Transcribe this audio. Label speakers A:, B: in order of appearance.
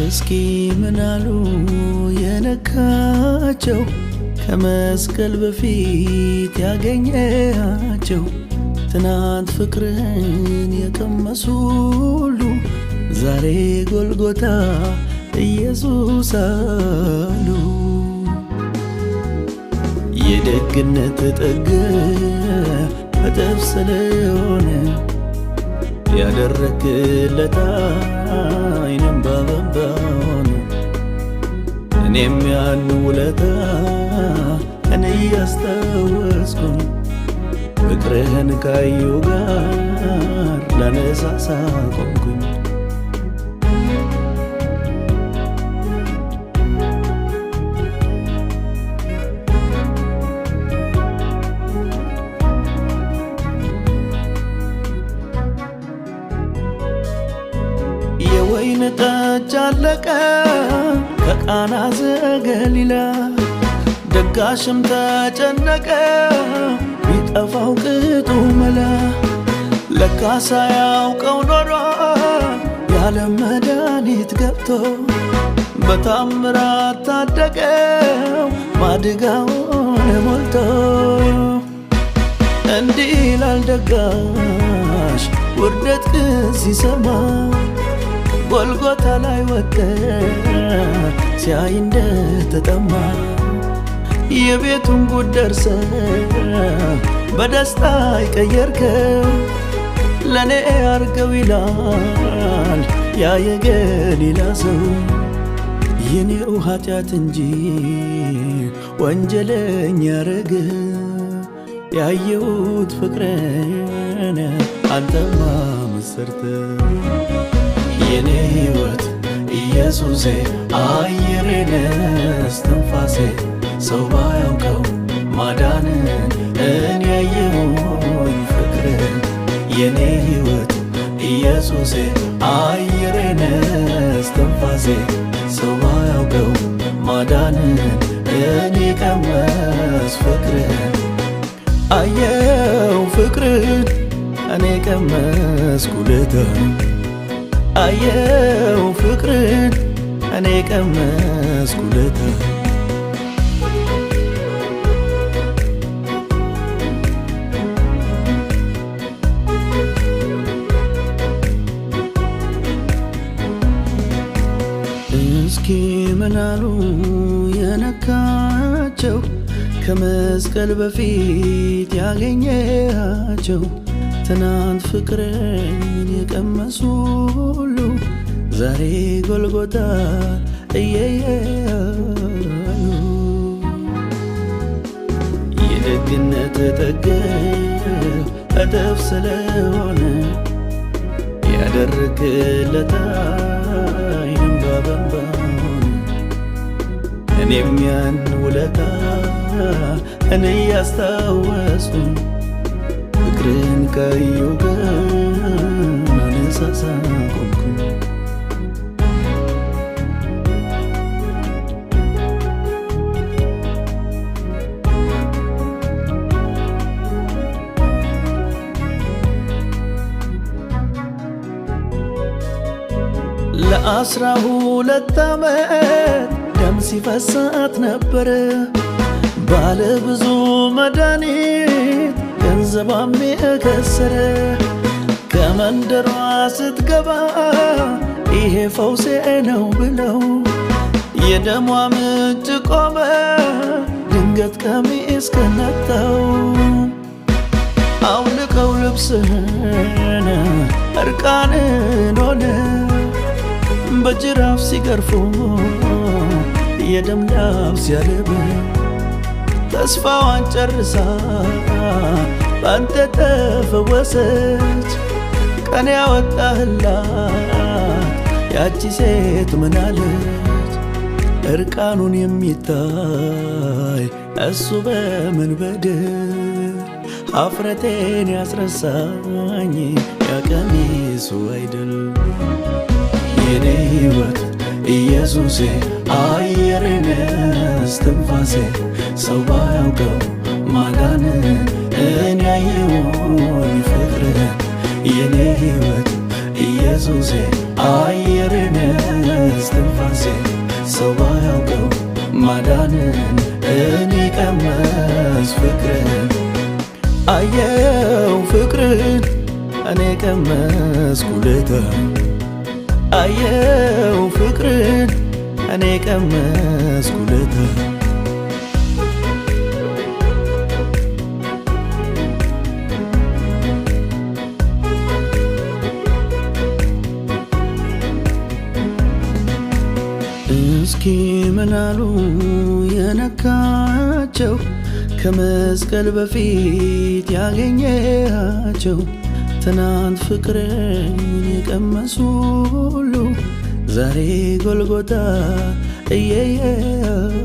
A: እስኪ ምናሉ የነካቸው ከመስቀል በፊት ያገኘሃቸው ትናንት ፍቅርን የቀመሱ ሁሉ ዛሬ ጎልጎታ ኢየሱስ አሉ። የደግነት ጥግ እጥፍ ስለሆነ ያደረክለት አይንም ባበባ ሆነ እኔም ያን ውለታ እኔ ያስታወስኩኝ ፍቅርህን ካዩ ጋር ላነሳሳ ቆምኩኝ። የወይን ጠጅ አለቀ ከቃና ዘገሊላ ደጋሽም ተጨነቀ ቢጠፋው ቅጡ መላ ለካ ሳያውቀው ኖሯል የዓለም መድኃኒት ገብቶ በታምራት ታደገው ማድጋውን ሞልቶ እንዲህ ይላል ደጋሽ ውርደት ሲሰማ ጎልጎታ ላይ ወጣ ሲያይ እንደተጠማ የቤቱን ጉድ ደርሰ በደስታ ይቀየርከው ለኔ አርገው ይላል ያ የገሊላ ሰው። የኔው ኃጢአት እንጂ ወንጀለኛ ያረገ ያየሁት ፍቅርን አንተማ መሰርተ የኔ ሕይወት ኢየሱሴ አየሬን እስትንፋሴ ሰው ባያውቀው ማዳንን እኔ ያየሁኝ ፍቅርን የኔ ሕይወት ኢየሱሴ አየሬን እስትንፋሴ ሰው ባያውቀው ማዳንን እኔ ቀመስ ፍቅርን አየው ፍቅርን እኔ ቀመስኩ ውለታህን አየው ፍቅርን እኔ ቀመስኩ ውለታህን እስኪ ምናሉ የነካቸው ከመስቀል በፊት ያገኘሃቸው ትናንት ፍቅርን የቀመሱ ሁሉ ዛሬ ጎልጎታ እየያሉ የደግነት ጥግ እጥፍ ስለሆነ ያደረክለት አይንም ባበባ እኔም ያን ውለታ እኔ ያስታወስኩኝ ፍቅርን ካዩ ጋር አነሳሳ ቆምኩኝ። ለ12 ዓመት ደም ሲፈሳት ነበረ ባለ ብዙ መድኃኒት ገንዘቧም የከሰረ ከመንደሯ ስትገባ ይሄ ፈውሴ ነው ብለው የደሟ ምንጭ ቆመ ድንገት ቀሚስ ከነተው አውልቀው ልብስህን እርቃንን ሆነ በጅራፍ ሲገርፉ የደም ላብ ሲያልብ ተስፋዋን ጨርሳ ባንተ ተፈወሰች። ቀን ያወጣህላት ያቺ ሴት ምናለች? እርቃኑን የሚታይ እሱ በምን በድል አፍረቴን ያስረሳኝ ያቀሚሱ አይደል? የኔ ሕይወት ኢየሱሴ አየሬን እስትንፋሴ ሰው ባያውቀው ማዳንን እኔ ያየሁኝ ፍቅርህን የኔ ሕይወት ኢየሱሴ አየሬን እስትንፋሴ ሰው ባያውቀው ማዳንን እኔ ቀመስ ፍቅርን አየው ፍቅርን እኔ ቀመስ ኩልታ አየው ፍቅርን እኔ ቀመስ ኩልታ እስኪ ምናሉ የነካቸው ከመስቀል በፊት ያገኘሃቸው ትናንት ፍቅርን የቀመሱ ሁሉ ዛሬ ጎልጎታ እየያሉ